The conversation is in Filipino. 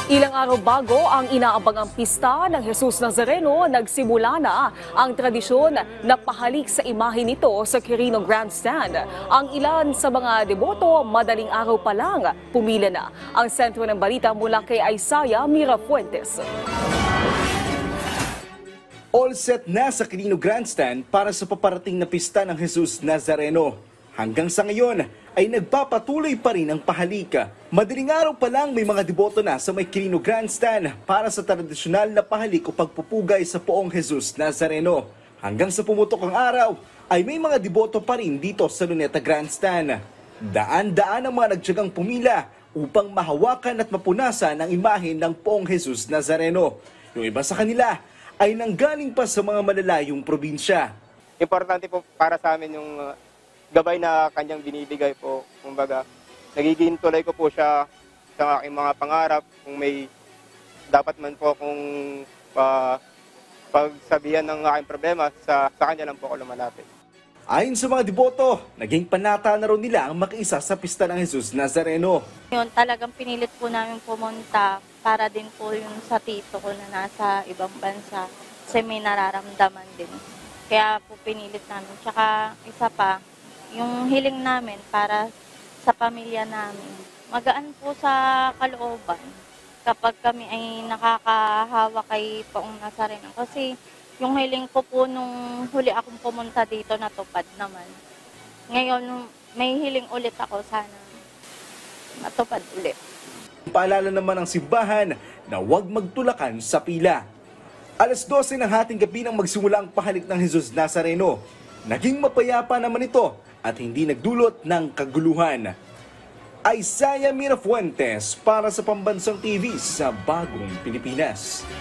Ilang araw bago ang inaabangang pista ng Jesus Nazareno, nagsimula na ang tradisyon na pahalik sa imahe nito sa Quirino Grandstand. Ang ilan sa mga deboto, madaling araw pa lang, pumila na. Ang sentro ng balita mula kay Isaiah Mirafuentes. All set na sa Quirino Grandstand para sa paparating na pista ng Jesus Nazareno. Hanggang sa ngayon ay nagpapatuloy pa rin ang pahalika. Madaling araw pa lang may mga deboto na sa may Quirino Grandstand para sa tradisyonal na pahalik o pagpupugay sa poong Jesus Nazareno. Hanggang sa pumutok ang araw ay may mga deboto pa rin dito sa Luneta Grandstand. Daan-daan ang mga nagtiyagang pumila upang mahawakan at mapunasan ang imahe ng poong Jesus Nazareno. Yung iba sa kanila ay nanggaling pa sa mga malalayong probinsya. Importante po para sa amin yung gabay na kanyang binibigay po. Kumbaga, nagiging tulay ko po siya sa aking mga pangarap. Kung may dapat man po kung pagsabihan ng aking problema, sa kanya lang po ako lumalapit. Ayon sa mga deboto, naging panata na rin nila ang makiisa sa pista ng Jesus Nazareno. Yun, talagang pinilit po namin pumunta para din po yun sa tito ko na nasa ibang bansa kasi may nararamdaman din. Kaya po pinilit namin. Tsaka isa pa, yung hiling namin para sa pamilya namin. Magaan po sa kalooban kapag kami ay nakakahawa kay Poong Nazareno. Kasi yung hiling ko po nung huli akong pumunta dito natupad naman. Ngayon, may hiling ulit ako, sana matupad ulit. Paalala naman ng simbahan na huwag magtulakan sa pila. Alas 12 ng hating gabi nang magsimula ang pahalik ng Jesus Nazareno. Naging mapayapa naman ito at hindi nagdulot ng kaguluhan. Isaiah Mirafuentes para sa Pambansang TV sa Bagong Pilipinas.